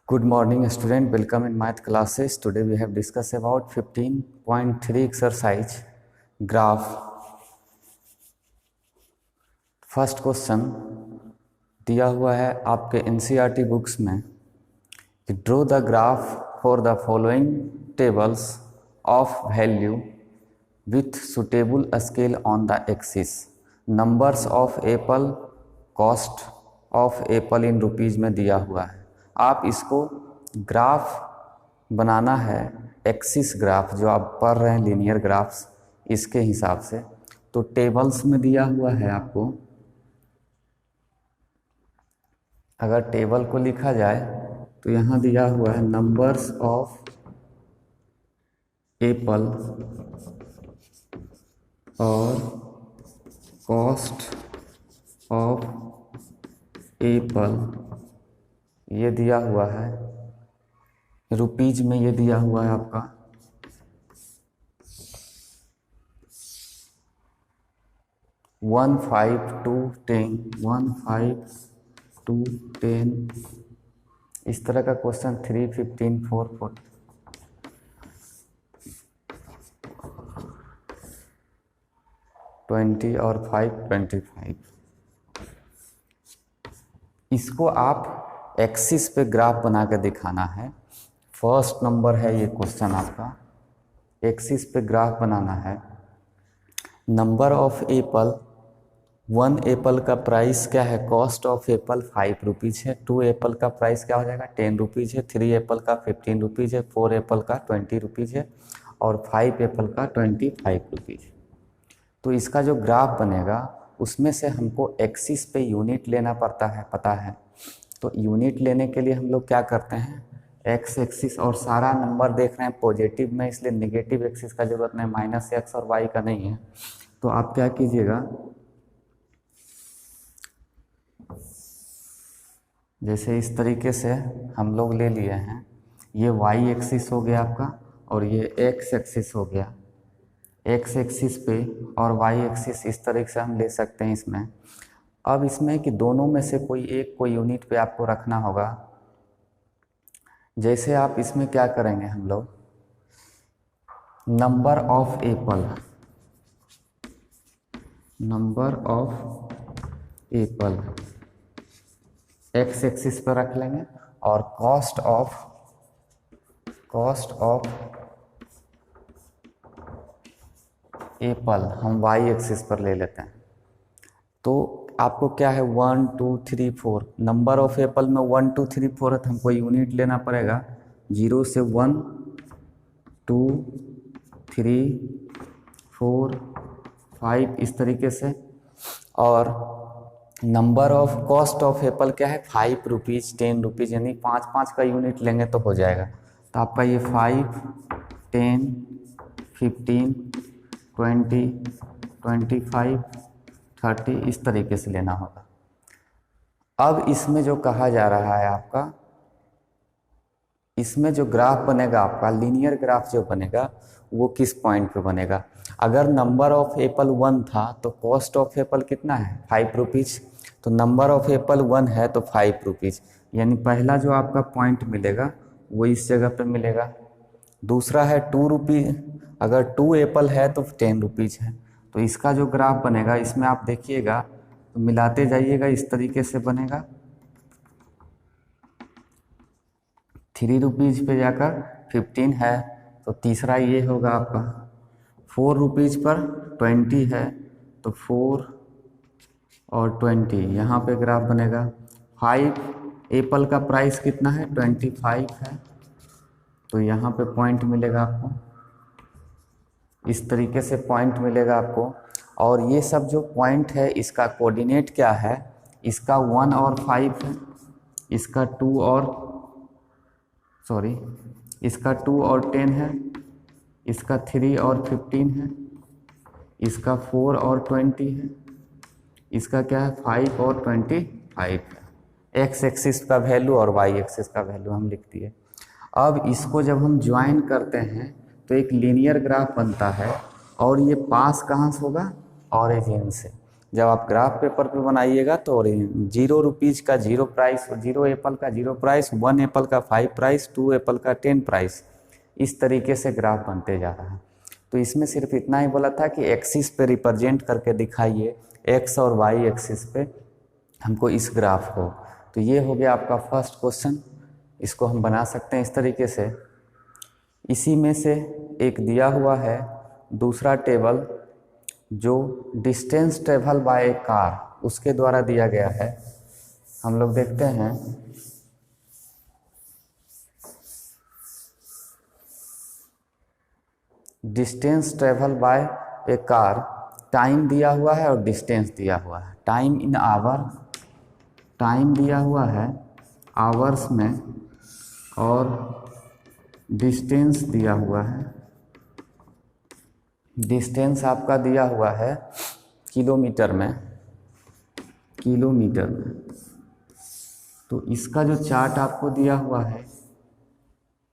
Good morning student, welcome in math classes. Today we have discussed about 15.3 exercise graph. First question दिया हुआ है आपके NCERT books में कि draw the graph for the following tables of value with suitable scale on the axis, numbers of Apple, cost of apple in rupees में दिया हुआ है। आप इसको ग्राफ बनाना है, एक्सिस ग्राफ जो आप पढ़ रहे हैं लीनियर ग्राफ्स, इसके हिसाब से। तो टेबल्स में दिया हुआ है आपको, अगर टेबल को लिखा जाए तो यहाँ दिया हुआ है नंबर्स ऑफ एप्पल और कॉस्ट ऑफ एप्पल, ये दिया हुआ है। रुपीज में ये दिया हुआ है आपका 15 to 10, 15 to 10, इस तरह का क्वेश्चन 3, 15, 4, 40, और 5, 25। इसको आप एक्सिस पे ग्राफ बना के दिखाना है। फर्स्ट नंबर है ये क्वेश्चन आपका, एक्सिस पे ग्राफ बनाना है। नंबर ऑफ एप्पल, 1 एप्पल का प्राइस क्या है, कॉस्ट ऑफ एप्पल 5 रुपीज़ है। 2 एप्पल का प्राइस क्या हो जाएगा, 10 रुपीज़ है। 3 एप्पल का 15 रुपीज़ है। 4 एप्पल का 20 रुपीज़ है और 5 एप्पल का 25 रुपीज़। तो इसका जो ग्राफ बनेगा उसमें से हमको एक्सिस पे यूनिट लेना पड़ता है, पता है। तो यूनिट लेने के लिए हम लोग क्या करते हैं, एक्स एक्सिस, और सारा नंबर देख रहे हैं पॉजिटिव में, इसलिए नेगेटिव एक्सिस का जरूरत नहीं, -x और y का नहीं है। तो आप क्या कीजिएगा, जैसे इस तरीके से हम लोग ले लिए हैं, ये y एक्सिस हो गया आपका और ये x एक्सिस हो गया। x एक्सिस पे और y एक्सिस इस तरीके से हम ले सकते हैं इसमें। अब इसमें कि दोनों में से कोई यूनिट पे आपको रखना होगा। जैसे आप इसमें क्या करेंगे, हम लोग number of Apple, x axis पर रख लेंगे और कॉस्ट ऑफ एप्पल हम वाई एक्सिस पर ले लेते हैं। तो आपको क्या है, 1, 2, 3, 4, नंबर ऑफ एप्पल में 1, 2, 3, 4 है तो हमको यूनिट लेना पड़ेगा 0 से 1, 2, 3, 4, 5 इस तरीके से। और number of cost of Apple क्या है, 5 रुपीज़, 10 रुपीज़, यानी 5 का यूनिट लेंगे तो हो जाएगा। तो आपका ये 5, 10, 15, 20, 25, 30 इस तरीके से लेना होगा। अब इसमें जो कहा जा रहा है आपका, इसमें जो ग्राफ बनेगा आपका, लीनियर ग्राफ जो बनेगा वो किस पॉइंट पे बनेगा। अगर नंबर ऑफ एप्पल 1 था तो कॉस्ट ऑफ एप्पल कितना है, 5 रुपीज़। तो नंबर ऑफ एप्पल 1 है तो 5 रुपीज़, यानी पहला जो आपका पॉइंट मिलेगा वो इस जगह पे मिलेगा। दूसरा है 2 रुपीज़, अगर 2 एप्पल है तो 10 रुपीज़ है। तो इसका जो ग्राफ बनेगा इसमें आप देखिएगा तो मिलाते जाइएगा, इस तरीके से बनेगा। 3 रुपीज़ पे जाकर 15 है तो तीसरा ये होगा आपका। 4 रुपीज़ पर 20 है तो 4 और 20 यहाँ पे ग्राफ बनेगा। 5 एप्पल का प्राइस कितना है, 25 है, तो यहाँ पे पॉइंट मिलेगा आपको, इस तरीके से पॉइंट मिलेगा आपको। और ये सब जो पॉइंट है इसका कोऑर्डिनेट क्या है, इसका 1 और 5 है, इसका 2 और 10 है, इसका 3 और 15 है, इसका 4 और 20 है, इसका क्या है 5 और 25 है। एक्स एक्सिस का वैल्यू और वाई एक्सिस का वैल्यू हम लिख दिए। अब इसको जब हम ज्वाइन करते हैं तो एक लीनियर ग्राफ बनता है, और ये पास कहाँ से होगा, ऑरिजिन से। जब आप ग्राफ पेपर पे बनाइएगा तो 0 रुपीज़ का 0 प्राइस, 0 एप्पल का 0 प्राइस, 1 एप्पल का 5 प्राइस, 2 एप्पल का 10 प्राइस, इस तरीके से ग्राफ बनते जा रहा है। तो इसमें सिर्फ इतना ही बोला था कि एक्सिस पे रिप्रेजेंट करके दिखाइए, एक्स और वाई एक्सिस पे हमको इस ग्राफ को। तो ये हो गया आपका फर्स्ट क्वेश्चन, इसको हम बना सकते हैं इस तरीके से। इसी में से एक दिया हुआ है दूसरा टेबल जो distance travel by A car उसके द्वारा दिया गया है। हम लोग देखते हैं distance travel by A car, time दिया हुआ है और डिस्टेंस दिया हुआ है। टाइम इन आवर, टाइम दिया हुआ है आवर्स में, और डिस्टेंस दिया हुआ है, डिस्टेंस आपका दिया हुआ है किलोमीटर में, किलोमीटर में। तो इसका जो चार्ट आपको दिया हुआ है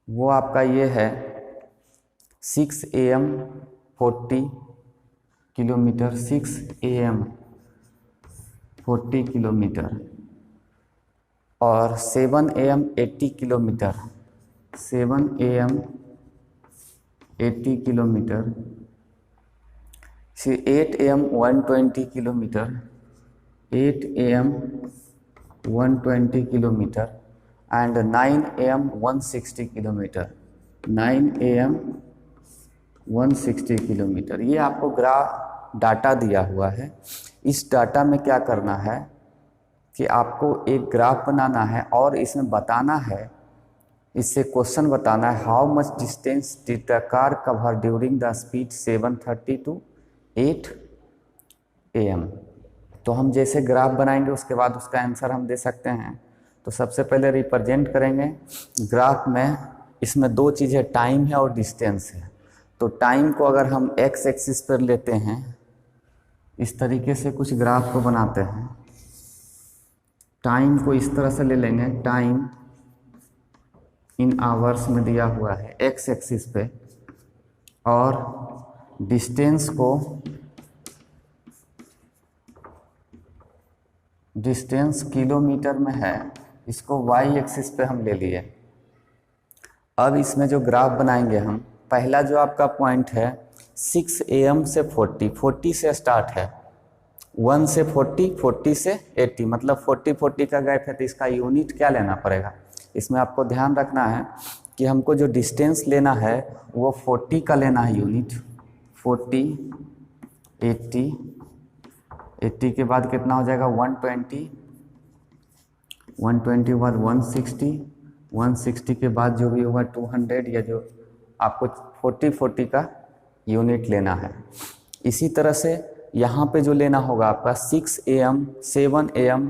वो आपका ये है 6 AM 40 किलोमीटर, 6 AM 40 किलोमीटर, और 7 AM 80 kilometre, 7 AM 80 kilometre, 8 AM 120 kilometre, 8 AM 120 kilometre, and 9 AM 160 kilometre, 9 AM 160 kilometre. ये आपको ग्राफ डाटा दिया हुआ है। इस डाटा में क्या करना है कि आपको एक ग्राफ बनाना है और इसमें बताना है, इससे क्वेश्चन बताना है, how much distance did the car cover during the speed 7:30 to 8 AM। तो हम जैसे ग्राफ बनाएंगे उसके बाद उसका आंसर हम दे सकते हैं। तो सबसे पहले रिप्रेजेंट करेंगे ग्राफ में, इसमें दो चीज़ें टाइम है और डिस्टेंस है। तो टाइम को अगर हम एक्स एक्सिस पर लेते हैं, इस तरीके से कुछ ग्राफ को बनाते हैं, टाइम को इस तरह से ले लेंगे, टाइम इन आवर्स में दिया हुआ है एक्स एक्सिस पे, और डिस्टेंस को, डिस्टेंस किलोमीटर में है, इसको वाई एक्सिस पे हम ले लिए। अब इसमें जो ग्राफ बनाएंगे हम, पहला जो आपका पॉइंट है 6 AM से 40, 40 से स्टार्ट है, 1 से 40, 40 से 80, मतलब 40 का गैप है। तो इसका यूनिट क्या लेना पड़ेगा, इसमें आपको ध्यान रखना है कि हमको जो डिस्टेंस लेना है वो 40 का लेना है यूनिट, 40, 80, 80 के बाद कितना हो जाएगा 120, 120 के बाद 160, 160 के बाद जो भी होगा 200, या जो आपको 40 का यूनिट लेना है। इसी तरह से यहाँ पे जो लेना होगा आपका 6 AM, 7 AM,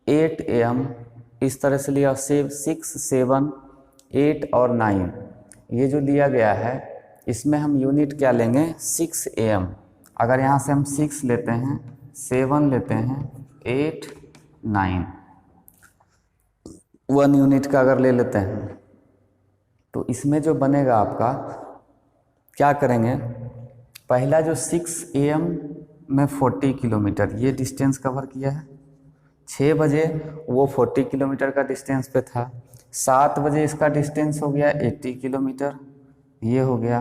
8 AM, इस तरह से लिया 6, 7, 8 और 9, ये जो लिया गया है इसमें हम यूनिट क्या लेंगे 6 AM। अगर यहाँ से हम 6 लेते हैं, 7 लेते हैं, 8, 9, 1 यूनिट का अगर ले लेते हैं, तो इसमें जो बनेगा आपका, क्या करेंगे, पहला जो 6 AM में 40 किलोमीटर ये डिस्टेंस कवर किया है, 6 बजे वो 40 किलोमीटर का डिस्टेंस पे था, 7 बजे इसका डिस्टेंस हो गया 80 किलोमीटर, ये हो गया,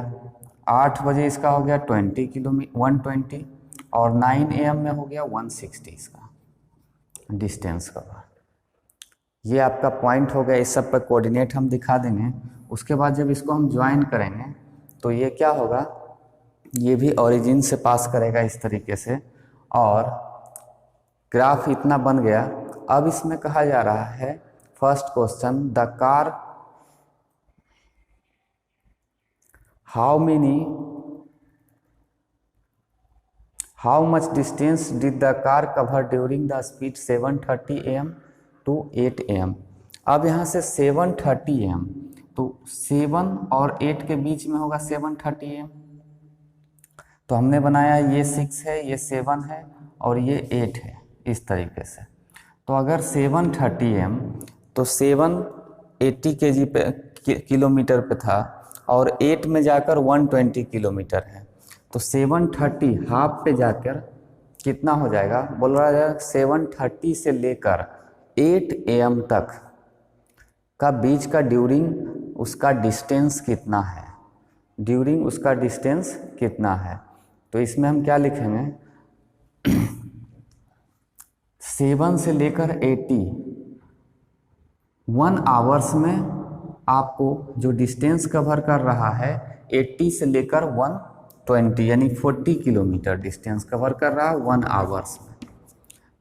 8 बजे इसका हो गया 20 किलोमीटर 120, और 9 AM में हो गया 160 इसका डिस्टेंस कवर। ये आपका पॉइंट हो गया। इस सब पर कोऑर्डिनेट हम दिखा देंगे। उसके बाद जब इसको हम ज्वाइन करेंगे तो ये क्या होगा, ये भी ओरिजिन से पास करेगा इस तरीके से, और ग्राफ इतना बन गया। अब इसमें कहा जा रहा है first question, the car how much distance did the car cover during the speed 7:30 AM to 8 AM। अब यहाँ से 7:30 AM, तो 7 और 8 के बीच में होगा 7:30 AM। तो हमने बनाया ये 6 है, ये 7 है और ये 8 है, इस तरीके से। तो अगर 7:30 AM, तो 7 80 kg पे किलोमीटर पे था, और 8 में जाकर 120 किलोमीटर है। तो 7:30 हाफ पे जाकर कितना हो जाएगा, बोल रहा है 7:30 से लेकर 8 AM तक का बीच का ड्यूरिंग उसका डिस्टेंस कितना है, ड्यूरिंग उसका डिस्टेंस कितना है। तो इसमें हम क्या लिखेंगे 7 से लेकर 80 1 आवर्स में आपको जो डिस्टेंस कवर कर रहा है 80 से लेकर 120 यानी 40 किलोमीटर डिस्टेंस कवर कर रहा है 1 आवर्स में।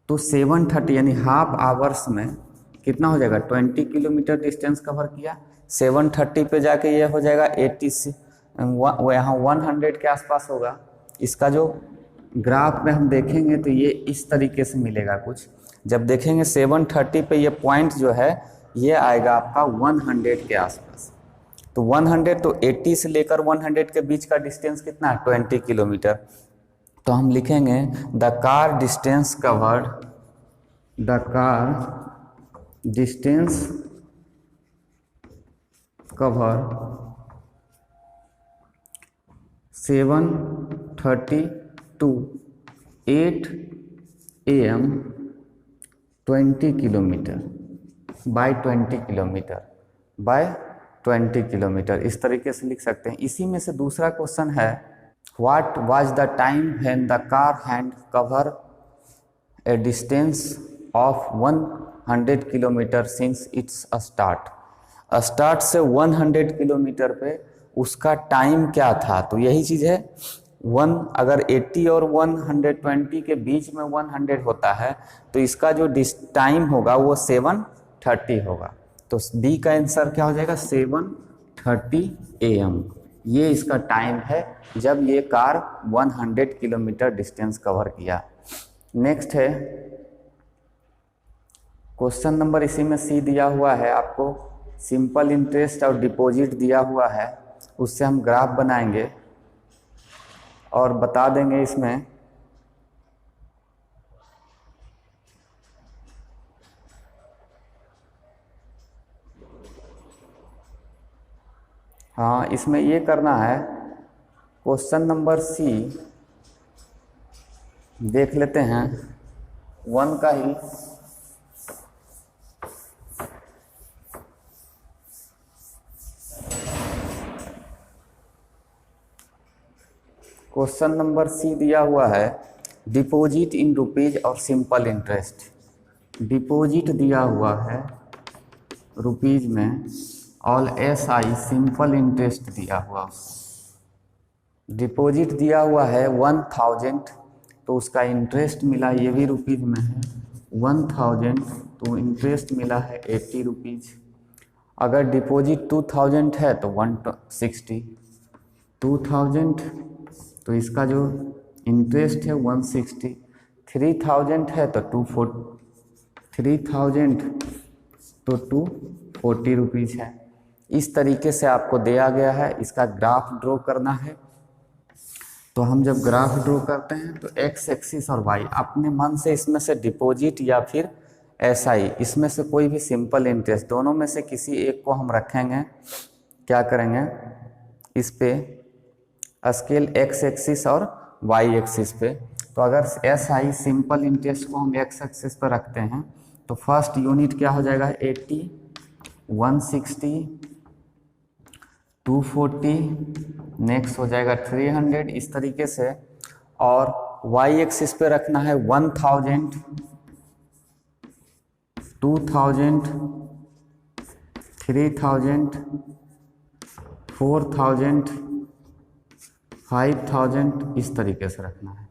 तो 7:30 यानी हाफ आवर्स में कितना हो जाएगा 20 किलोमीटर डिस्टेंस कवर किया। 7:30 पे जाके ये हो जाएगा 80 से यहाँ 100 के आसपास होगा। इसका जो ग्राफ में हम देखेंगे तो ये इस तरीके से मिलेगा कुछ। जब देखेंगे 7:30 पे ये पॉइंट जो है ये आएगा आपका 100 के आसपास। तो 100 तो 80 से लेकर 100 के बीच का डिस्टेंस कितना है 20 किलोमीटर। तो हम लिखेंगे the car distance covered, the car distance cover 7:30 to 8 AM 20 kilometre bye 20 kilometre bye 20 kilometre, इस तरीके से लिख सकते हैं। इसी में से दूसरा क्वेश्चन है what was the time when the car had cover A distance of 100 kilometre since it's start. Start से 100 किलोमीटर पे उसका टाइम क्या था। तो यही चीज़ है अगर 80 और 120 के बीच में 100 होता है तो इसका जो टाइम होगा वो 7:30 होगा। तो बी का आंसर क्या हो जाएगा 7:30 AM। ये इसका टाइम है जब ये कार 100 किलोमीटर डिस्टेंस कवर किया। नेक्स्ट है क्वेश्चन नंबर, इसी में सी दिया हुआ है आपको, सिंपल इंटरेस्ट और डिपॉजिट दिया हुआ है, उससे हम ग्राफ बनाएंगे और बता देंगे इसमें हाँ इसमें ये करना है। क्वेश्चन नंबर सी देख लेते हैं 1 का ही। क्वेश्चन नंबर सी दिया हुआ है डिपॉजिट इन रुपीज और सिंपल इंटरेस्ट। डिपॉजिट दिया हुआ है रुपीज में और SI सिंपल इंटरेस्ट दिया हुआ। डिपॉजिट दिया हुआ है 1000 तो उसका इंटरेस्ट मिला, ये भी रुपीज में है 1000 तो इंटरेस्ट मिला है 80 रुपीज। अगर डिपॉजिट 2000 है तो 160, 2000 तो इसका जो इंटरेस्ट है 160, 3000 है तो 3000 तो 240 रुपीज़ है। इस तरीके से आपको दिया गया है, इसका ग्राफ ड्रॉ करना है। तो हम जब ग्राफ ड्रॉ करते हैं तो एक्स एक्सिस और वाई अपने मन से इसमें से डिपॉजिट या फिर SI इसमें से कोई भी सिंपल इंटरेस्ट दोनों में से किसी एक को हम रखेंगे। क्या करेंगे इस पे स्केल एक्स एक्सिस और वाई एक्सिस पे। तो अगर SI सिंपल इंटरेस्ट को हम एक्स एक्सिस पर रखते हैं तो फर्स्ट यूनिट क्या हो जाएगा 80, 160, 240, नेक्स्ट हो जाएगा 300 इस तरीके से। और वाई एक्सिस पे रखना है 1000, 2000, 3000, 4000, 5000 इस तरीके से रखना है।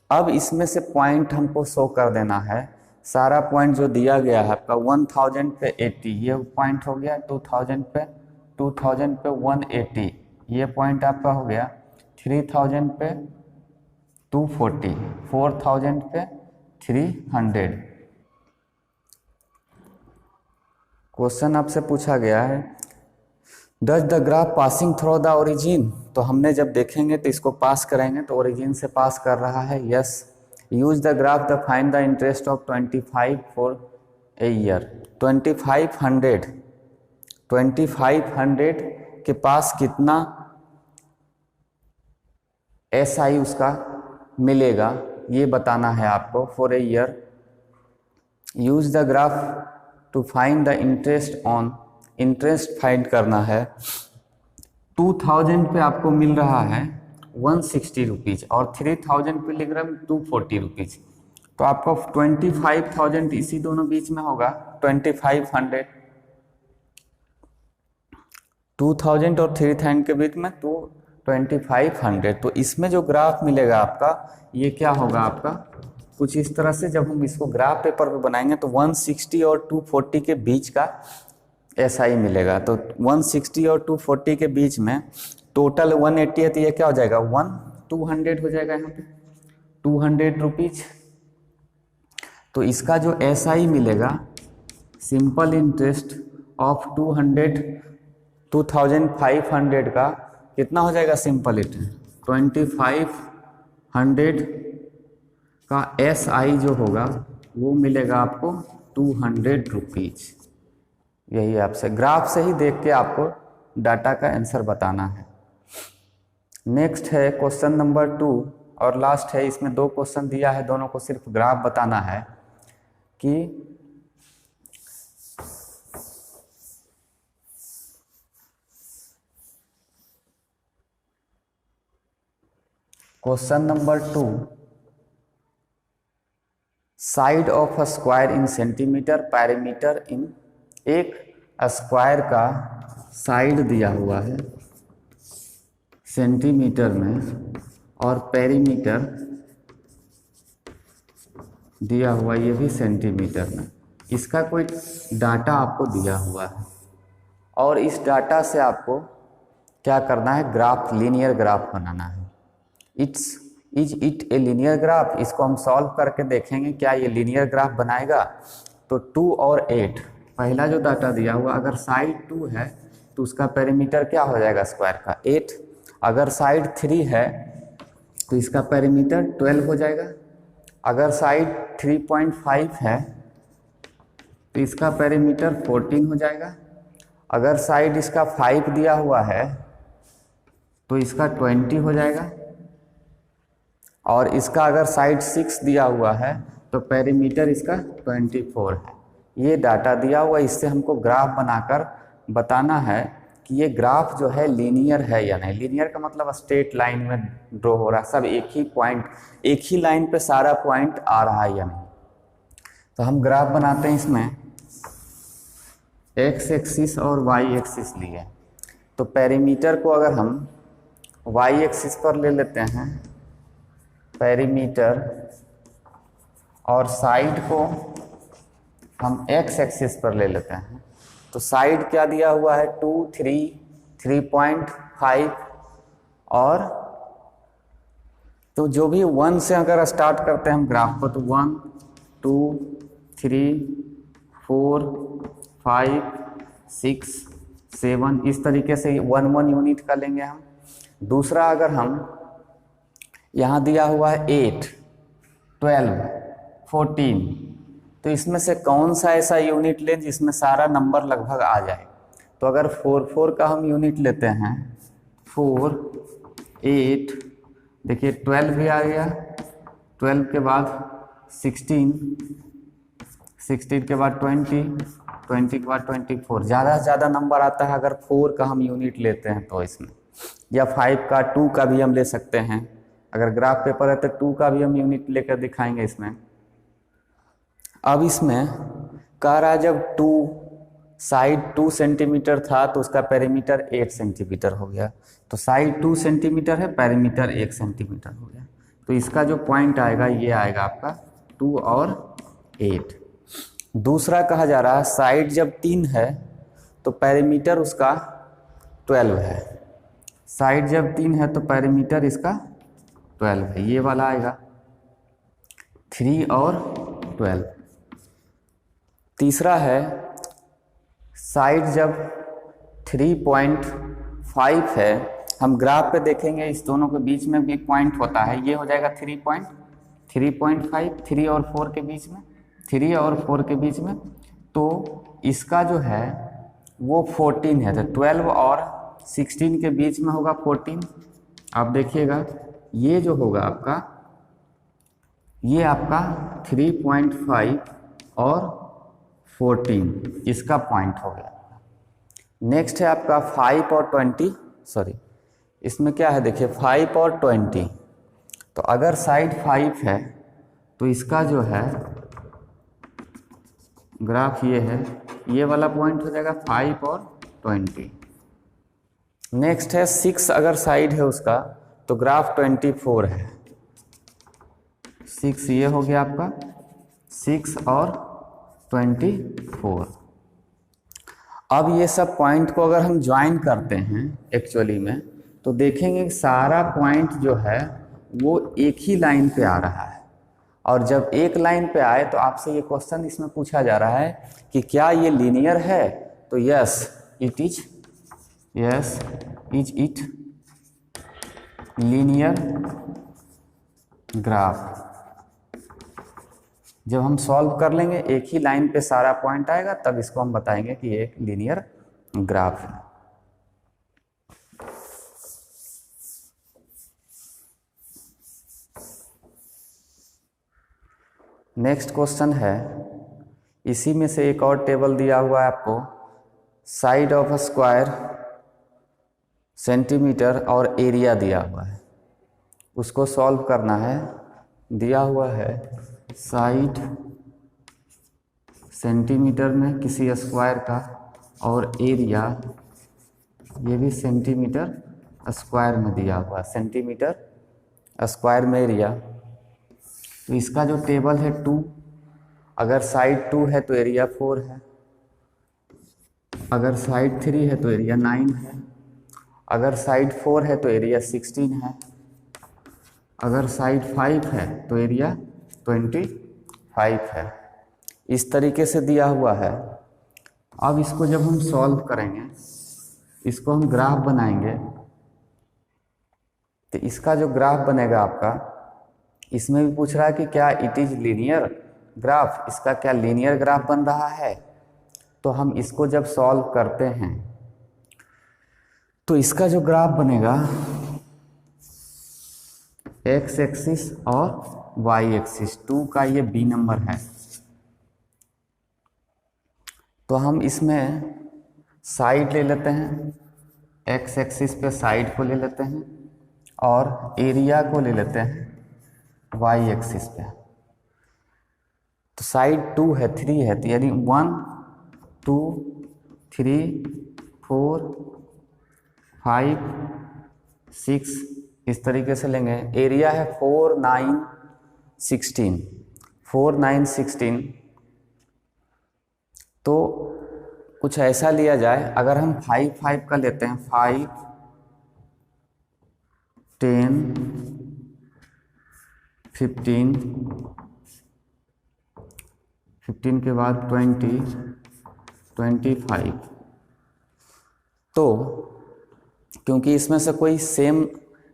अब इसमें से पॉइंट हमको शो कर देना है। सारा पॉइंट जो दिया गया है आपका 1000 पे 80 ये पॉइंट हो गया, 2000 पे 180 ये पॉइंट आपका हो गया, 3000 पे 240, 4000 पे 300। क्वेश्चन आपसे पूछा गया है does the graph passing through the origin. तो हमने जब देखेंगे तो इसको पास करेंगे तो ओरिजिन से पास कर रहा है, yes. Use the graph the find the interest of 25 for a year. 2500 के पास कितना SI उसका मिलेगा ये बताना है आपको। For a year use the graph to find the interest on, interest find करना है। 2000 पे आपको मिल रहा है 160 रुपीज़ और 3000 पे लिख रहा है 240 रुपीज़, तो आपको 25,000 इसी दोनों बीच में होगा 2500, 2000 और 3000 के बीच में तो 2500। तो इसमें जो ग्राफ मिलेगा आपका ये क्या होगा आपका कुछ इस तरह से। जब हम इसको ग्राफ पेपर पे बनाएंगे तो 160 और 240 के बीच का ऐसा ही मिलेगा। तो 160 और 240 के बीच में टोटल 180 है, तो ये क्या हो जाएगा 200 हो जाएगा, यहाँ पे 200 रुपीज। तो इसका जो SI मिलेगा सिंपल इंटरेस्ट ऑफ 2500 का कितना हो जाएगा सिंपल इंटरेस्ट 2500 का SI जो होगा वो मिलेगा आपको 200 रुपीज। यही आपसे ग्राफ से ही देख के आपको डाटा का आंसर बताना है। नेक्स्ट है क्वेश्चन नंबर 2 और लास्ट है। इसमें 2 क्वेश्चन दिया है, दोनों को सिर्फ ग्राफ बताना है कि question number 2, side of a square in centimetre, parameter in. एक स्क्वायर का साइड दिया हुआ है सेंटीमीटर में और पेरीमीटर दिया हुआ ये भी सेंटीमीटर में। इसका कोई डाटा आपको दिया हुआ है और इस डाटा से आपको क्या करना है, ग्राफ, लीनियर ग्राफ बनाना है। Is it A linear graph. इसको हम सॉल्व करके देखेंगे क्या ये लीनियर ग्राफ बनाएगा। तो 2 और 8 पहला जो डाटा दिया हुआ, अगर साइड 2 है तो उसका पेरीमीटर क्या हो जाएगा स्क्वायर का 8। अगर साइड 3 है तो इसका पेरीमीटर 12 हो जाएगा। अगर साइड 3.5 है तो इसका पेरीमीटर 14 हो जाएगा। अगर साइड इसका 5 दिया हुआ है तो इसका 20 हो जाएगा। और इसका अगर साइड 6 दिया हुआ है तो पेरीमीटर इसका 24 है। ये डाटा दिया हुआ, इससे हमको ग्राफ बनाकर बताना है कि ये ग्राफ जो है लीनियर है या नहीं। लीनियर का मतलब स्ट्रेट लाइन में ड्रॉ हो रहा है, सब एक ही पॉइंट, एक ही लाइन पे सारा पॉइंट आ रहा है या नहीं। तो हम ग्राफ बनाते हैं। इसमें x एक्सिस और y एक्सिस लिए, तो पेरीमीटर को अगर हम y एक्सिस पर ले लेते हैं पेरीमीटर, और साइड को हम x एक्सिस पर ले लेते हैं, तो साइड क्या दिया हुआ है 2, 3, 3.5 और तो जो भी 1 से अगर स्टार्ट करते हैं हम ग्राफ को तो 1, 2, 3, 4, 5, 6, 7 इस तरीके से 1 1 यूनिट का लेंगे हम। दूसरा अगर हम यहाँ दिया हुआ है 8, 12, 14, तो इसमें से कौन सा ऐसा यूनिट लें जिसमें सारा नंबर लगभग आ जाए। तो अगर 4 4 का हम यूनिट लेते हैं 4, 8, देखिए 12 भी आ गया, 12 के बाद 16, 16 के बाद 20, 20 के बाद 24। ज़्यादा से ज़्यादा नंबर आता है अगर 4 का हम यूनिट लेते हैं तो इसमें, या 5 का, 2 का भी हम ले सकते हैं। अगर ग्राफ पेपर है तो 2 का भी हम यूनिट लेकर दिखाएंगे इसमें। अब इसमें कह रहा है जब 2 साइड 2 सेंटीमीटर था तो उसका पेरीमीटर 8 सेंटीमीटर हो गया। तो साइड 2 सेंटीमीटर है, पेरीमीटर 1 सेंटीमीटर हो गया। तो इसका जो पॉइंट आएगा ये आएगा आपका 2 और 8। दूसरा कहा जा रहा है साइड जब 3 है तो पेरीमीटर उसका 12 है। साइड जब 3 है तो पेरीमीटर इसका 12 है, ये वाला आएगा 3 और 12। तीसरा है साइड जब 3.5 है, हम ग्राफ पे देखेंगे इस दोनों के बीच में भी पॉइंट होता है, ये हो जाएगा 3.5, 3 और 4 के बीच में, 3 और 4 के बीच में। तो इसका जो है वो 14 है, तो 12 और 16 के बीच में होगा 14। आप देखिएगा ये जो होगा आपका ये आपका 3.5 और 14 इसका पॉइंट हो गया। नेक्स्ट है आपका 5 और 20, सॉरी इसमें क्या है देखिए 5 और 20, तो अगर साइड 5 है तो इसका जो है ग्राफ ये है, ये वाला पॉइंट हो जाएगा 5 और 20। नेक्स्ट है 6 अगर साइड है उसका तो ग्राफ 24 है। 6 ये हो गया आपका 6 और 24। अब ये सब पॉइंट को अगर हम ज्वाइन करते हैं एक्चुअली में तो देखेंगे कि सारा पॉइंट जो है वो एक ही लाइन पे आ रहा है। और जब एक लाइन पे आए तो आपसे ये क्वेश्चन इसमें पूछा जा रहा है कि क्या ये लीनियर है, तो यस इट लीनियर ग्राफ। जब हम सॉल्व कर लेंगे एक ही लाइन पे सारा पॉइंट आएगा तब इसको हम बताएंगे कि ये एक लीनियर ग्राफ है। नेक्स्ट क्वेश्चन है, इसी में से एक और टेबल दिया हुआ है आपको, side of a square centimetre और एरिया दिया हुआ है, उसको सॉल्व करना है। दिया हुआ है साइड सेंटीमीटर में किसी स्क्वायर का और एरिया ये भी सेंटीमीटर स्क्वायर में दिया हुआ, सेंटीमीटर स्क्वायर में एरिया। तो इसका जो टेबल है 2, अगर साइड 2 है तो एरिया 4 है, अगर साइड 3 है तो एरिया 9 है, अगर साइड 4 है तो एरिया 16 है, अगर साइड 5 है तो एरिया 25 है। इस तरीके से दिया हुआ है। अब इसको जब हम सॉल्व करेंगे, इसको हम ग्राफ बनाएंगे, तो इसका जो ग्राफ बनेगा आपका, इसमें भी पूछ रहा है कि क्या इट इज लीनियर ग्राफ, इसका क्या लीनियर ग्राफ बन रहा है। तो हम इसको जब सॉल्व करते हैं तो इसका जो ग्राफ बनेगा एक्स एक्सिस और वाई एक्सिस, 2 का ये बी नंबर है। तो हम इसमें साइड ले लेते हैं, एक्स एक्सिस पे साइड को ले लेते हैं और एरिया को ले लेते हैं वाई एक्सिस पे। तो साइड 2 है 3 है, तो यानी 1 2 3 4 5 6 इस तरीके से लेंगे। एरिया है 4 9 16, 4 9 16। तो कुछ ऐसा लिया जाए, अगर हम 5 5 का लेते हैं, 5 10 15 15 के बाद 20 25। तो क्योंकि इसमें से कोई सेम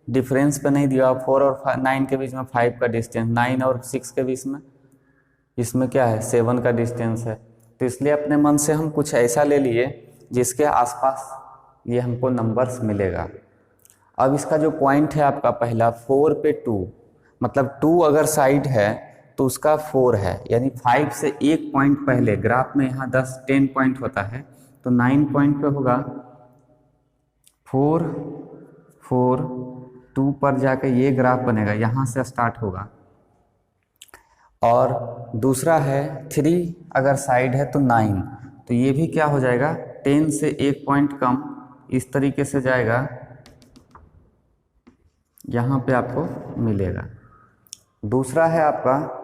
डिफरेंस पे नहीं दिया, 4 और 9 के बीच में 5 का डिस्टेंस, 9 और 6 के बीच में इसमें क्या है 7 का डिस्टेंस है। तो इसलिए अपने मन से हम कुछ ऐसा ले लिए जिसके आसपास ये हमको नंबर्स मिलेगा। अब इसका जो पॉइंट है आपका पहला 4 पे 2, मतलब 2 अगर साइड है तो उसका 4 है, यानी 5 से एक पॉइंट पहले। ग्राफ में यहाँ 10 पॉइंट होता है, तो 9 पॉइंट पे होगा 4 4 2 पर जाके ये ग्राफ बनेगा, यहाँ से स्टार्ट होगा। और दूसरा है 3 अगर साइड है तो 9, तो ये भी क्या हो जाएगा 10 से एक पॉइंट कम, इस तरीके से जाएगा, यहाँ पे आपको मिलेगा। दूसरा है आपका,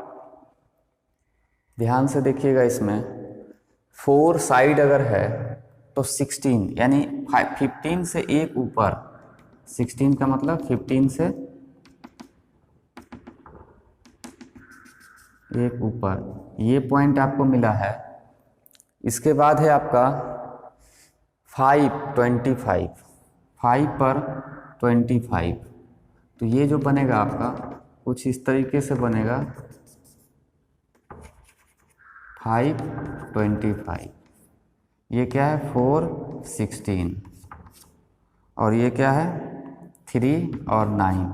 ध्यान से देखिएगा इसमें, 4 साइड अगर है तो 16, यानी 15 से एक ऊपर, 16 का मतलब 15 से एक ऊपर, ये पॉइंट आपको मिला है। इसके बाद है आपका 5 25, 5 पर 25, तो ये जो बनेगा आपका कुछ इस तरीके से बनेगा 5 25। ये क्या है 4 16 और ये क्या है 3 और 9।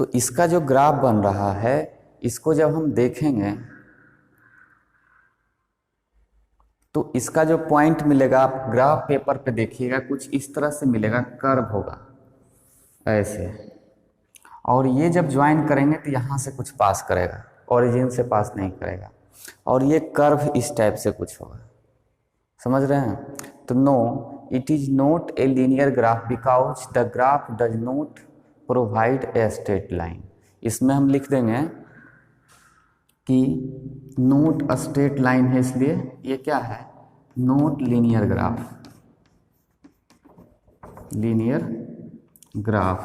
तो इसका जो ग्राफ बन रहा है, इसको जब हम देखेंगे तो इसका जो पॉइंट मिलेगा, आप ग्राफ पेपर पे देखिएगा, कुछ इस तरह से मिलेगा, कर्व होगा ऐसे, और ये जब ज्वाइन करेंगे तो यहाँ से कुछ पास करेगा, ओरिजिन से पास नहीं करेगा, और ये कर्व इस टाइप से कुछ होगा। समझ रहे हैं? तो no, it is not a linear graph because the graph does not provide a straight line. इसमें हम लिख देंगे कि नोट स्ट्रेट लाइन है, इसलिए ये क्या है, not linear graph, linear graph,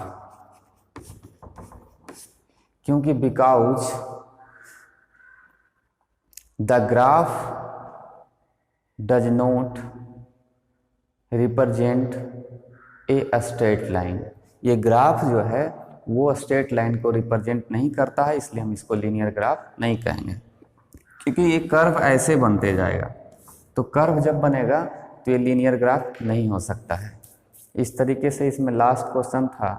क्योंकि because the graph does not represent a straight line. ये ग्राफ जो है वो स्ट्रेट लाइन को रिप्रेजेंट नहीं करता है, इसलिए हम इसको लीनियर ग्राफ नहीं कहेंगे, क्योंकि ये कर्व ऐसे बनते जाएगा। तो कर्व जब बनेगा तो ये लीनियर ग्राफ नहीं हो सकता है। इस तरीके से इसमें लास्ट क्वेश्चन था।